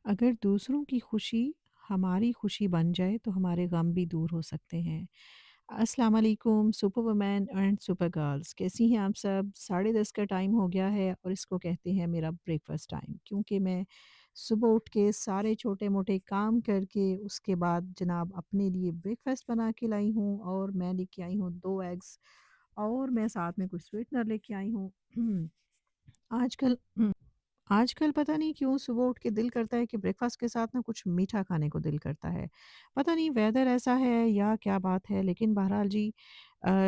अगर दूसरों की खुशी हमारी खुशी बन जाए तो हमारे गम भी दूर हो सकते हैं। अस्सलाम वालेकुम super women and super girls, कैसी हैं आप सब? 10:30 का टाइम हो गया है और इसको कहते हैं मेरा ब्रेकफास्ट टाइम, क्योंकि मैं सुबह उठ के सारे छोटे मोटे काम करके उसके बाद जनाब अपने लिए ब्रेकफास्ट बना के लाई हूँ और मैं लेके आई हूँ 2 एग्स और मैं साथ में कुछ स्वीटनर लेके आई हूँ। आजकल आजकल पता नहीं क्यों सुबह उठ के दिल करता है कि ब्रेकफास्ट के साथ ना कुछ मीठा खाने को दिल करता है। पता नहीं वेदर ऐसा है या क्या बात है, लेकिन बहरहाल जी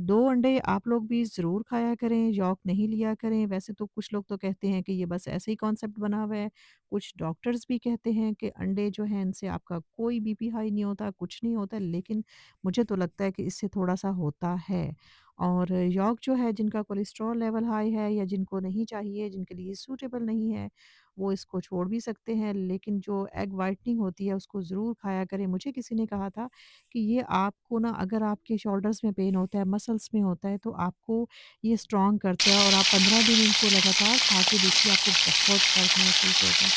2 अंडे आप लोग भी ज़रूर खाया करें, यॉक नहीं लिया करें। वैसे तो कुछ लोग तो कहते हैं कि ये बस ऐसे ही कॉन्सेप्ट बना हुआ है। कुछ डॉक्टर्स भी कहते हैं कि अंडे जो हैं इनसे आपका कोई बीपी हाई नहीं होता, कुछ नहीं होता, लेकिन मुझे तो लगता है कि इससे थोड़ा-सा होता है। और यॉक जो है जिनका कोलेस्ट्रॉल लेवल हाई है या जिनको नहीं चाहिए, जिनके लिए सूटेबल नहीं है, वो इसको छोड़ भी सकते हैं, लेकिन जो एग व्हाइटनिंग होती है उसको ज़रूर खाया करें। मुझे किसी ने कहा था कि ये आपको ना अगर आपके शोल्डर्स में पेन होता है, मसल्स में होता है, तो आपको ये स्ट्रॉन्ग करता है और आप 15 दिन इनको लगातार खा के देखिए, आपको बहुत फ़र्क महसूस होगा।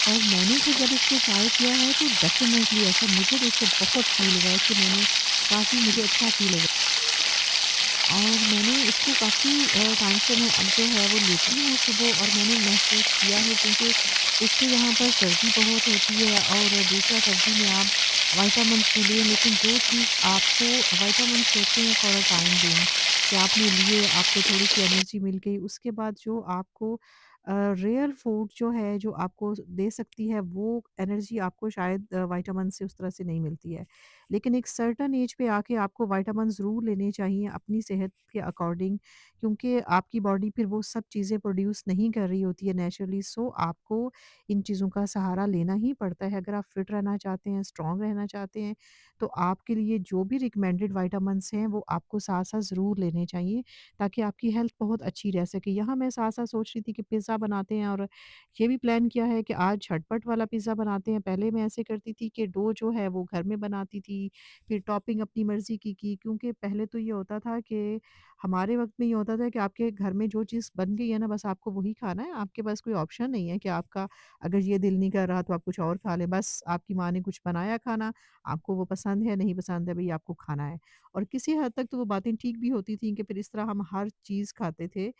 और मैंने तो जब इसको ट्राई किया है तो डेफ़िनेटली ऐसा मुझे तो इससे बहुत फ़ील हुआ है कि मैंने काफ़ी मुझे अच्छा फ़ील हुआ। और मैंने इसको काफ़ी टाइम से मैं अब जो है वो लेती हूँ सुबह, और मैंने महसूस किया है क्योंकि एक तो यहाँ पर सर्दी बहुत होती है और दूसरा सर्दी में आप विटामिन्स भी लें, लेकिन जो चीज़ आपको विटामिन्स होते हैं फॉर अ टाइम बीइंग कि आपने लिए, आपको थोड़ी-सी एनर्जी मिल गई, उसके बाद जो आपको रियल फूड जो है जो आपको दे सकती है वो एनर्जी आपको शायद विटामिन से उस तरह से नहीं मिलती है। लेकिन एक सर्टेन एज पे आके आपको विटामिन ज़रूर लेने चाहिए अपनी सेहत के अकॉर्डिंग, क्योंकि आपकी बॉडी फिर वो सब चीज़ें प्रोड्यूस नहीं कर रही होती है नेचुरली। सो आपको इन चीज़ों का सहारा लेना ही पड़ता है अगर आप फिट रहना चाहते हैं, स्ट्रांग रहना चाहते हैं। तो आपके लिए जो भी रिकमेंडेड विटामिन्स हैं वो आपको साथ-साथ ज़रूर लेने चाहिए, ताकि आपकी हेल्थ बहुत अच्छी रह सके। यहाँ मैं साथ-साथ सोच रही थी कि पिज़्ज़ा बनाते हैं और ये भी प्लान किया है कि आज झटपट वाला पिज़्ज़ा बनाते हैं। पहले मैं ऐसे करती थी कि डो जो है वो घर में बनाती थी, फिर टॉपिंग अपनी मर्ज़ी की, क्योंकि पहले तो ये होता था कि हमारे वक़्त में ये होता था कि आपके घर में जो चीज़ बन गई है ना, बस आपको वही खाना है, आपके पास कोई ऑप्शन नहीं है कि आपका अगर ये दिल नहीं कर रहा तो आप कुछ और खा लें। बस आपकी माँ ने कुछ बनाया खाना, आपको वो पसंद है, नहीं पसंद है, भई आपको खाना है। और किसी हद तक तो वो बातें ठीक भी होती थी कि फिर इस तरह हम हर चीज़ खाते थे।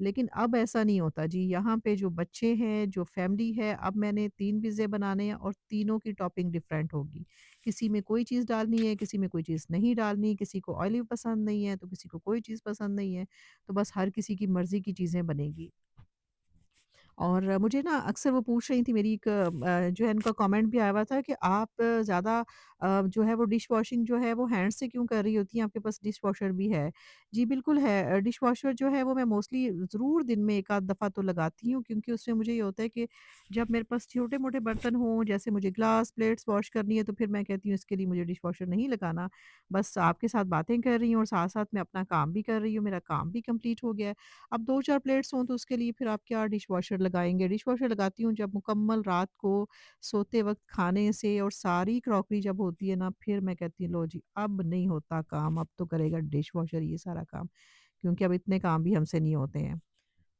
लेकिन अब ऐसा नहीं होता जी, यहाँ पे जो बच्चे हैं, जो फैमिली है, अब मैंने 3 पिज़्ज़े बनाने हैं और तीनों की टॉपिंग डिफरेंट होगी। किसी में कोई चीज़ डालनी है, किसी में कोई चीज़ नहीं डालनी, किसी को ऑयली पसंद नहीं है, तो किसी को कोई चीज़ पसंद नहीं है, तो बस हर किसी की मर्ज़ी की चीज़ें बनेगी। और मुझे ना अक्सर वो पूछ रही थी, मेरी एक जो है उनका कमेंट भी आया हुआ था कि आप ज़्यादा जो है वो डिश वॉशिंग जो है वो हैंड से क्यों कर रही होती हैं, आपके पास डिश वॉशर भी है। जी बिल्कुल है, डिश वॉशर जो है वो मैं मोस्टली ज़रूर दिन में 1 आध दफ़ा तो लगाती हूँ, क्योंकि उसमें मुझे ये होता है कि जब मेरे पास छोटे-मोटे बर्तन हों, जैसे मुझे ग्लास, प्लेट्स वॉश करनी है, तो फिर मैं कहती हूँ इसके लिए मुझे डिश वॉशर नहीं लगाना। बस आपके साथ बातें कर रही हूँ और साथ-साथ मैं अपना काम भी कर रही हूँ, मेरा काम भी कंप्लीट हो गया है। अब 2-4 प्लेट्स हों तो उसके लिए फिर आप क्या डिश वॉशर लगाएँगे। डिश वॉशर लगाती हूँ जब मुकम्मल रात को सोते वक़्त खाने से और सारी क्रॉकरी जब होती है ना, फिर मैं कहती हूँ लो जी अब नहीं होता काम, अब तो करेगा डिश वॉशर ये सारा काम, क्योंकि अब इतने काम भी हमसे नहीं होते हैं।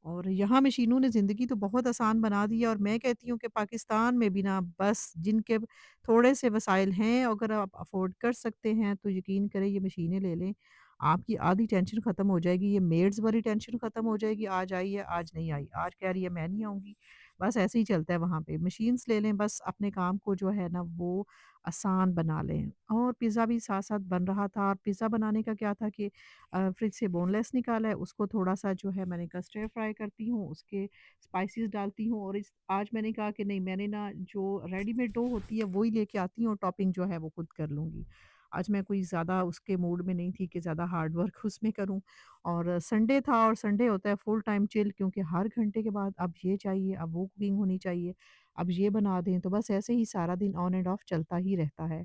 और यहाँ मशीनों ने ज़िंदगी तो बहुत आसान बना दी है, और मैं कहती हूँ कि पाकिस्तान में भी ना बस जिनके थोड़े से वसाइल हैं, अगर आप अफ़ोर्ड कर सकते हैं तो यकीन करें ये मशीनें ले लें। आपकी आधी टेंशन ख़त्म हो जाएगी, ये मेड्स वाली टेंशन ख़त्म हो जाएगी, आज आई है, आज नहीं आई, आज कह रही है मैं नहीं आऊँगी। बस ऐसे ही चलता है वहाँ पे। मशीन्स ले लें, बस अपने काम को जो है ना वो आसान बना लें। और पिज़्ज़ा भी साथ-साथ बन रहा था, और पिज़्ज़ा बनाने का क्या था कि फ्रिज से बोनलेस निकाला है, उसको थोड़ा-सा जो है मैंने कहा स्टिर फ्राई करती हूँ, उसके स्पाइसेस डालती हूँ, और इस आज मैंने कहा कि नहीं, मैंने ना जो रेडीमेड डो होती है वही लेके आती हूँ और टॉपिंग जो है वो खुद कर लूँगी। आज मैं कोई ज़्यादा उसके मूड में नहीं थी कि ज़्यादा हार्ड वर्क उसमें करूँ, और संडे था, और संडे होता है फुल टाइम चिल, क्योंकि हर घंटे के बाद अब ये चाहिए, अब वो कुकिंग होनी चाहिए, अब ये बना दें, तो बस ऐसे ही सारा दिन ऑन एंड ऑफ चलता ही रहता है।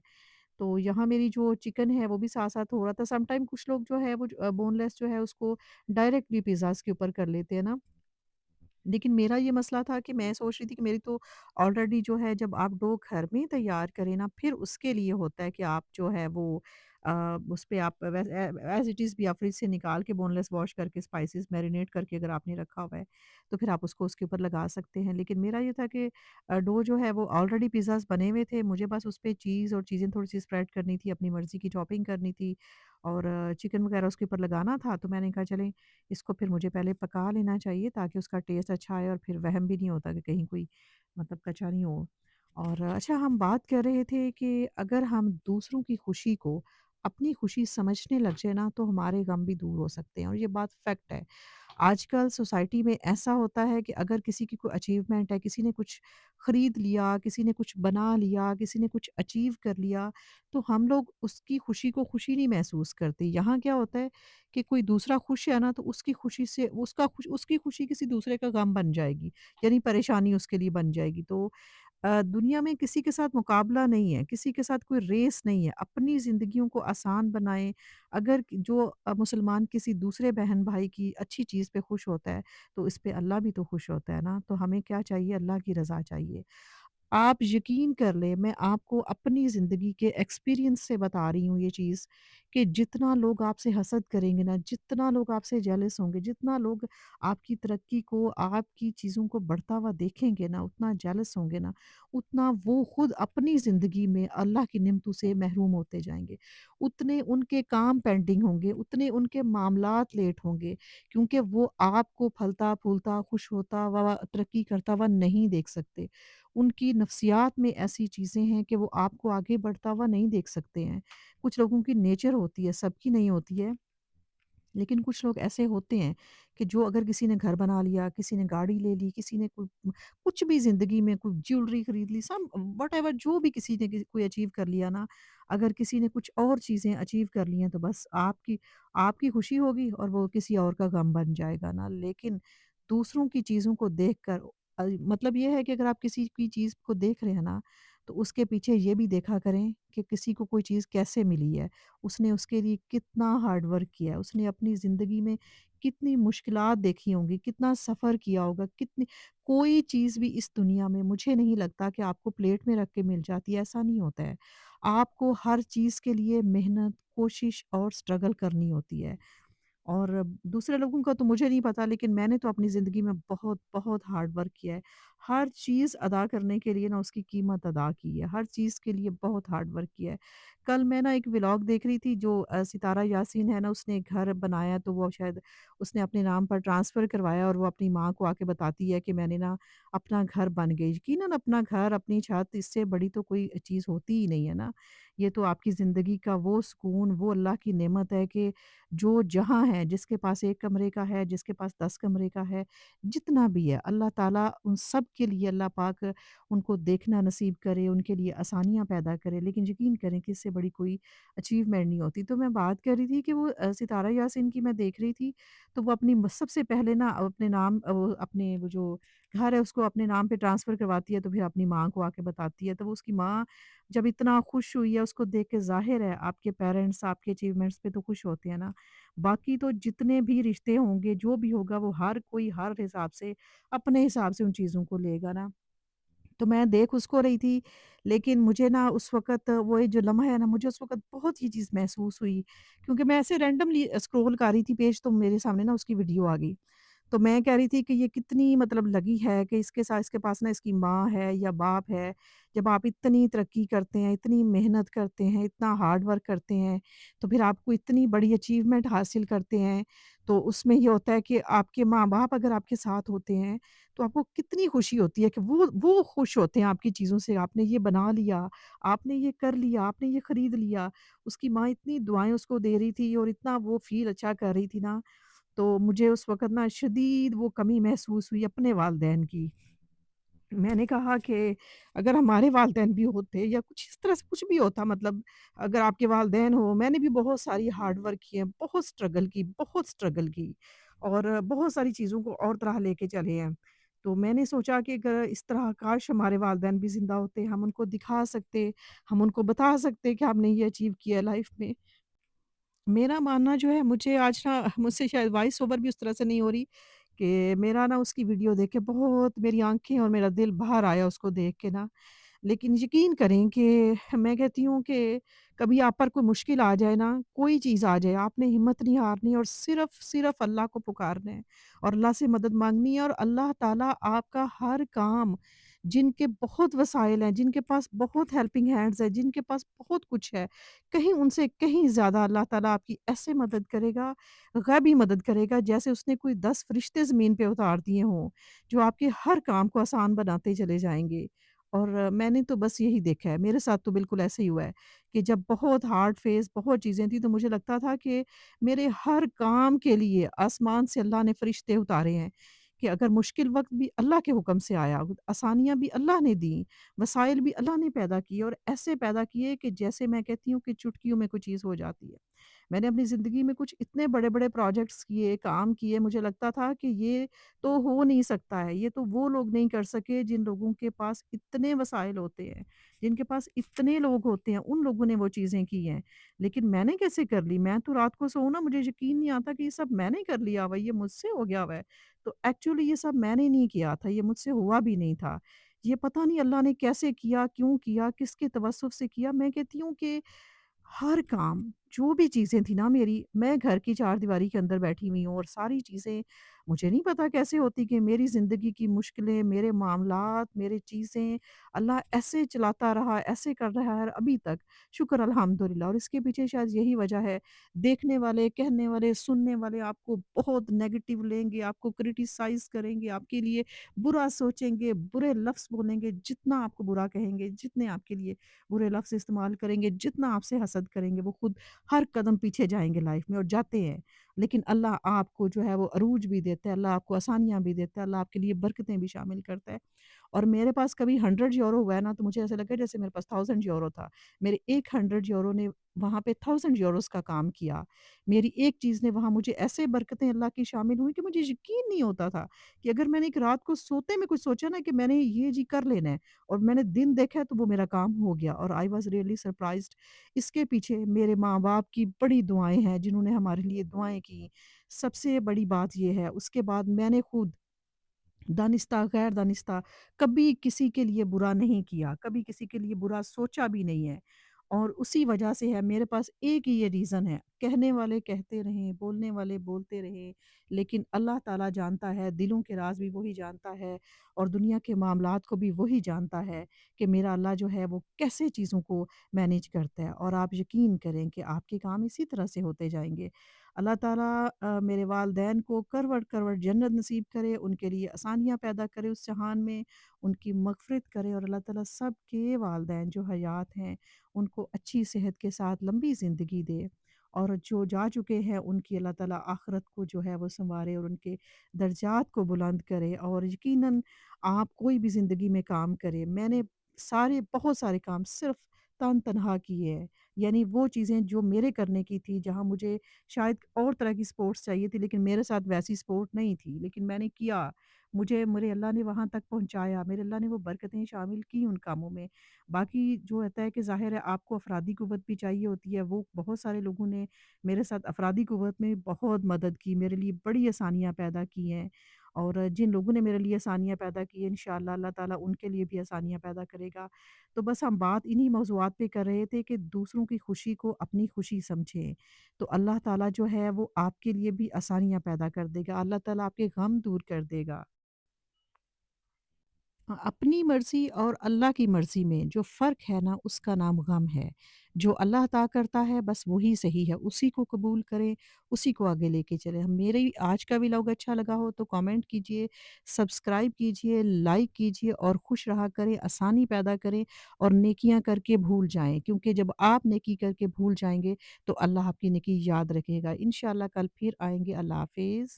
तो यहाँ मेरी जो चिकन है वो भी साथ-साथ हो रहा था। समटाइम कुछ लोग जो है वो बोनलेस जो है उसको डायरेक्ट भी पिज़्ज़ाज़ के ऊपर कर लेते हैं ना। लेकिन मेरा ये मसला था कि मैं सोच रही थी कि मेरी तो ऑलरेडी जो है, जब आप डो घर में तैयार करें ना, फिर उसके लिए होता है कि आप जो है वो उस पे आप एज़ इट इज़ भी आप फ्रिज से निकाल के बोनलेस वॉश करके स्पाइसेस मैरिनेट करके अगर आपने रखा हुआ है, तो फिर आप उसको उसके ऊपर लगा सकते हैं। लेकिन मेरा ये था कि डो जो है वो ऑलरेडी पिज़्ज़ाज़ बने हुए थे, मुझे बस उस पे चीज़ और चीज़ें थोड़ी-सी स्प्रेड करनी थी, अपनी मर्ज़ी की चॉपिंग करनी थी और चिकन वगैरह उसके ऊपर लगाना था, तो मैंने कहा चलें इसको फिर मुझे पहले पका लेना चाहिए ताकि उसका टेस्ट अच्छा आए और फिर वहम भी नहीं होता कि कहीं कोई मतलब कच्चा नहीं हो। और अच्छा हम बात कर रहे थे कि अगर हम दूसरों की खुशी को अपनी खुशी समझने लग जाए ना तो हमारे गम भी दूर हो सकते हैं और ये बात फैक्ट है। आजकल सोसाइटी में ऐसा होता है कि अगर किसी की कोई अचीवमेंट है, किसी ने कुछ खरीद लिया, किसी ने कुछ बना लिया, किसी ने कुछ अचीव कर लिया, तो हम लोग उसकी खुशी को खुशी नहीं महसूस करते। यहाँ क्या होता है कि कोई दूसरा खुश है ना तो उसकी खुशी से उसकी खुशी किसी दूसरे का गम बन जाएगी, यानी परेशानी उसके लिए बन जाएगी। तो दुनिया में किसी के साथ मुकाबला नहीं है, किसी के साथ कोई रेस नहीं है। अपनी ज़िंदगियों को आसान बनाएँ। अगर जो मुसलमान किसी दूसरे बहन-भाई की अच्छी चीज़ पे खुश होता है, तो इस पे अल्लाह भी तो खुश होता है ना। तो हमें क्या चाहिए? अल्लाह की रज़ा चाहिए। आप यकीन कर लें, मैं आपको अपनी ज़िंदगी के एक्सपीरियंस से बता रही हूँ ये चीज़, कि जितना लोग आपसे हसद करेंगे ना, जितना लोग आपसे जेलस होंगे, जितना लोग आपकी तरक्की को, आपकी चीज़ों को बढ़ता हुआ देखेंगे ना, उतना जेलस होंगे ना, उतना वो खुद अपनी ज़िंदगी में अल्लाह की नेमतों से महरूम होते जाएँगे। उतने उनके काम पेंडिंग होंगे, उतने उनके मामलात लेट होंगे, क्योंकि वो आपको फलता-फूलता, खुश होता हुआ, तरक्की करता हुआ नहीं देख सकते। उनकी नफ्सियात में ऐसी चीज़ें हैं कि वो आपको आगे बढ़ता हुआ नहीं देख सकते हैं। कुछ लोगों की नेचर होती है, सबकी नहीं होती है। लेकिन कुछ लोग ऐसे होते हैं कि जो अगर किसी ने घर बना लिया, किसी ने गाड़ी ले ली, किसी ने कुछ भी ज़िंदगी में कोई ज्वेलरी खरीद ली, सम व्हाटएवर जो भी किसी ने कोई अचीव कर लिया ना, अगर किसी ने कुछ और चीज़ें अचीव कर ली हैं तो बस आपकी आपकी खुशी होगी और वो किसी और का गम बन जाएगा ना। लेकिन दूसरों की चीज़ों को देखकर मतलब ये है कि अगर आप किसी की चीज़ को देख रहे हैं ना, तो उसके पीछे ये भी देखा करें कि किसी को कोई चीज़ कैसे मिली है। उसने उसके लिए कितना हार्ड वर्क किया है, उसने अपनी ज़िंदगी में कितनी मुश्किलात देखी होंगी, कितना सफ़र किया होगा, कितनी कोई चीज़ भी इस दुनिया में मुझे नहीं लगता कि आपको प्लेट में रख के मिल जाती है, ऐसा नहीं होता है। आपको हर चीज़ के लिए मेहनत, कोशिश और स्ट्रगल करनी होती है। और दूसरे लोगों का तो मुझे नहीं पता लेकिन मैंने तो अपनी ज़िंदगी में बहुत हार्ड वर्क किया है। हर चीज़ अदा करने के लिए ना उसकी कीमत अदा की है। हर चीज़ के लिए बहुत हार्ड वर्क किया है। कल मैं ना एक व्लॉग देख रही थी जो सितारा यासीन है ना उसने एक घर बनाया तो वो शायद उसने अपने नाम पर ट्रांसफ़र करवाया और वो अपनी माँ को आके बताती है कि मैंने ना अपना घर बन गई। यकीनन अपना घर, अपनी छत इससे बड़ी तो कोई चीज़ होती ही नहीं है ना। ये तो आपकी ज़िंदगी का वो सुकून, वो अल्लाह की नेमत है कि जो जहाँ है, जिसके पास 1 कमरे का है, जिसके पास 10 कमरे का है, जितना भी है, अल्लाह ताला उन सब के लिए अल्लाह पाक उनको देखना नसीब करे, उनके लिए आसानियाँ पैदा करे। लेकिन यकीन करें कि इससे बड़ी कोई अचीवमेंट नहीं होती। तो मैं बात कर रही थी कि वो सितारा यासीन की मैं देख रही थी, तो वो अपनी सबसे पहले ना अपने नाम वो अपने वो जो घर है उसको अपने नाम पे ट्रांसफ़र करवाती है, तो फिर अपनी माँ को आके बताती है। तो वो उसकी माँ जब इतना खुश हुई है, उसको देख के ज़ाहिर है आपके पेरेंट्स आपके अचीवमेंट्स पे तो खुश होते हैं ना। बाकी तो जितने भी रिश्ते होंगे, जो भी होगा वो हर कोई हर हिसाब से अपने हिसाब से उन चीज़ों को लेगा ना। तो मैं देख उसको रही थी, लेकिन मुझे ना उस वक़्त वो जो लम्हा है ना मुझे उस वक़्त बहुत ये चीज़ महसूस हुई, क्योंकि मैं ऐसे रैंडमली स्क्रॉल कर रही थी पेज तो मेरे सामने ना उसकी वीडियो आ गई। तो मैं कह रही थी कि ये कितनी मतलब लगी है कि इसके पास ना इसकी माँ है या बाप है। जब आप इतनी तरक्की करते हैं, इतनी मेहनत करते हैं, इतना हार्ड वर्क करते हैं, तो फिर आपको इतनी बड़ी अचीवमेंट हासिल करते हैं, तो उसमें ये होता है कि आपके माँ-बाप अगर आपके साथ होते हैं, तो आपको कितनी खुशी होती है कि वो खुश होते हैं आपकी चीज़ों से, आपने ये बना लिया, आपने ये कर लिया, आपने ये खरीद लिया। उसकी माँ इतनी दुआएँ उसको दे रही थी और इतना वो फ़ील अच्छा कर रही थी ना, तो मुझे उस वक़्त ना शदीद वो कमी महसूस हुई अपने वालिदैन की। मैंने कहा कि अगर हमारे वालिदैन भी होते या कुछ इस तरह से कुछ भी होता मतलब अगर आपके वालिदैन हो मैंने भी बहुत सारी हार्ड वर्क की है, बहुत स्ट्रगल की और बहुत सारी चीज़ों को और तरह लेके चले हैं। तो मैंने सोचा कि अगर इस तरह काश हमारे वालिदैन भी ज़िंदा होते, हम उनको दिखा सकते, हम उनको बता सकते कि हमने ये अचीव किया है लाइफ़ में। मेरा मानना जो है मुझे आज ना मुझसे शायद वॉइस ओवर भी उस तरह से नहीं हो रही कि मेरा ना उसकी वीडियो देख के बहुत मेरी आँखें और मेरा दिल बाहर आया उसको देख के ना। लेकिन यकीन करें कि मैं कहती हूँ कि कभी आप पर कोई मुश्किल आ जाए ना, कोई चीज़ आ जाए, आपने हिम्मत नहीं हारनी और सिर्फ़ अल्लाह को पुकारना है और अल्लाह से मदद माँगनी है और अल्लाह ताला आपका हर काम जिनके बहुत वसाइल हैं, जिनके पास बहुत हेल्पिंग हैंड्स हैं, जिनके पास बहुत कुछ है, कहीं उनसे कहीं ज़्यादा अल्लाह ताला आपकी ऐसे मदद करेगा, गैबी मदद करेगा जैसे उसने कोई 10 फ़रिश्ते ज़मीन पे उतार दिए हों, जो आपके हर काम को आसान बनाते चले जाएँगे। और मैंने तो बस यही देखा है, मेरे साथ तो बिल्कुल ऐसे ही हुआ है कि जब बहुत हार्ड फेज़ बहुत चीज़ें थी तो मुझे लगता था कि मेरे हर काम के लिए आसमान से अल्लाह ने फ़रिश्ते उतारे हैं, कि अगर मुश्किल वक़्त भी अल्लाह के हुक्म से आया, आसानियाँ भी अल्लाह ने दी, वसाइल भी अल्लाह ने पैदा किए और ऐसे पैदा किए कि जैसे मैं कहती हूँ कि चुटकियों में कोई चीज़ हो जाती है। मैंने अपनी ज़िंदगी में कुछ इतने बड़े-बड़े प्रोजेक्ट्स किए, काम किए, मुझे लगता था कि ये तो हो नहीं सकता है, ये तो वो लोग नहीं कर सके जिन लोगों के पास इतने वसाइल होते हैं, जिनके पास इतने लोग होते हैं, उन लोगों ने वो चीज़ें की हैं। लेकिन मैंने कैसे कर ली? मैं तो रात को सोऊँ ना मुझे यकीन नहीं आता कि ये सब मैंने कर लिया हुआ है, ये मुझसे हो गया हुआ है। तो एक्चुअली ये सब मैंने नहीं किया था, ये मुझसे हुआ भी नहीं था। ये पता नहीं अल्लाह ने कैसे किया, क्यों किया, किसके तवज्जुह से किया? मैं कहती हूँ कि हर काम, जो भी चीज़ें थी ना मेरी, मैं घर की चारदीवारी के अंदर बैठी हुई हूँ और सारी चीज़ें मुझे नहीं पता कैसे होती कि मेरी ज़िंदगी की मुश्किलें, मेरे मामलात, मेरी चीज़ें अल्लाह ऐसे चलाता रहा, ऐसे कर रहा है अभी तक। शुक्र अल्हम्दुलिल्लाह और इसके पीछे शायद यही वजह है, देखने वाले, कहने वाले, सुनने वाले आपको बहुत नेगेटिव लेंगे, आपको क्रिटिसाइज़ करेंगे, आपके लिए बुरा सोचेंगे, बुरे लफ्ज़ बोलेंगे, जितना आपको बुरा कहेंगे, जितने आपके लिए बुरे लफ्ज़ इस्तेमाल करेंगे, जितना आपसे हसद करेंगे, वो खुद हर कदम पीछे जाएँगे लाइफ़ में और जाते हैं। लेकिन अल्लाह आपको जो है वो अरूज भी देता है, अल्लाह आपको आसानियाँ भी देता है, अल्लाह आपके लिए बरकतें भी शामिल करता है। और मेरे पास कभी 100 यूरो हुआ है ना, तो मुझे ऐसा लगा जैसे मेरे पास 1000 यूरो था। मेरे एक 100 यूरो ने वहाँ पे 1000 यूरोज़ का काम किया। मेरी एक चीज़ ने वहाँ मुझे ऐसे बरकतें अल्लाह की शामिल हुई कि मुझे यकीन नहीं होता था कि अगर मैंने एक रात को सोते में कुछ सोचा ना कि मैंने ये जी कर लेना है और मैंने दिन देखा है तो वो मेरा काम हो गया और आई वाज़ रियली सरप्राइज़्ड। इसके पीछे मेरे माँ-बाप की बड़ी दुआएँ हैं जिन्होंने हमारे लिए दुआएँ की। सबसे बड़ी बात ये है, उसके बाद मैंने खुद दानिस्ता गैर दानिस्ता कभी किसी के लिए बुरा नहीं किया, कभी किसी के लिए बुरा सोचा भी नहीं है। और उसी वजह से है मेरे पास एक ही ये रीज़न है, कहने वाले कहते रहें, बोलने वाले बोलते रहें, लेकिन अल्लाह ताला जानता है, दिलों के राज़ भी वही जानता है और दुनिया के मामलात को भी वही जानता है कि मेरा अल्लाह जो है वो कैसे चीज़ों को मैनेज करता है और आप यकीन करें कि आपके काम इसी तरह से होते जाएँगे। अल्लाह ताला मेरे वालदैन को करवट-करवट जन्नत नसीब करे, उनके लिए आसानियाँ पैदा करे उस जहान में, उनकी मग़फ़िरत करे और अल्लाह ताला सबके वालदैन जो हयात हैं, उनको अच्छी सेहत के साथ लंबी ज़िंदगी दे। और जो जा चुके हैं, उनकी अल्लाह ताला आख़िरत को जो है वो सँवारे और उनके दर्जात को बुलंद करे और यकीनन आप कोई भी ज़िंदगी में काम करें, मैंने बहुत सारे काम सिर्फ़ तन-तनहा किए हैं। यानी वो चीज़ें जो मेरे करने की थी, जहाँ मुझे शायद और तरह की स्पोर्ट्स चाहिए थी लेकिन मेरे साथ वैसी स्पोर्ट नहीं थी, लेकिन मैंने किया। मुझे मेरे अल्लाह ने वहाँ तक पहुँचाया, मेरे अल्लाह ने वो बरकतें शामिल की उन कामों में। बाकी जो होता है कि ज़ाहिर है आपको अफ़रादी क़ुव्वत भी चाहिए होती है, वो बहुत सारे लोगों ने मेरे साथ अफ़रादी क़ुव्वत में बहुत मदद की, मेरे लिए बड़ी आसानियाँ पैदा की हैं। और जिन लोगों ने मेरे लिए आसानियाँ पैदा की हैं, इंशाअल्लाह अल्लाह ताला उनके लिए भी आसानियाँ पैदा करेगा। तो बस हम बात इन्हीं मौज़ूआत पे कर रहे थे कि दूसरों की खुशी को अपनी खुशी समझें। तो अल्लाह ताला जो है वो आपके लिए भी आसानियाँ पैदा कर देगा। अल्लाह ताला आपके गम दूर कर देगा। अपनी मर्ज़ी और अल्लाह की मर्ज़ी में जो फ़र्क है ना उसका नाम गम है। जो अल्लाह अता करता है बस वही सही है, उसी को कबूल करें, उसी को आगे लेके चलें। हम मेरे आज का व्लॉग अच्छा लगा हो तो कमेंट कीजिए, सब्सक्राइब कीजिए, लाइक कीजिए और खुश रहा करें, आसानी पैदा करें और नेकियां करके भूल जाएँ क्योंकि जब आप नेकी करके भूल जाएँगे तो अल्लाह आपकी नेकी याद रखेगा। इंशाअल्लाह कल फिर आएँगे। अल्लाह हाफ़िज़।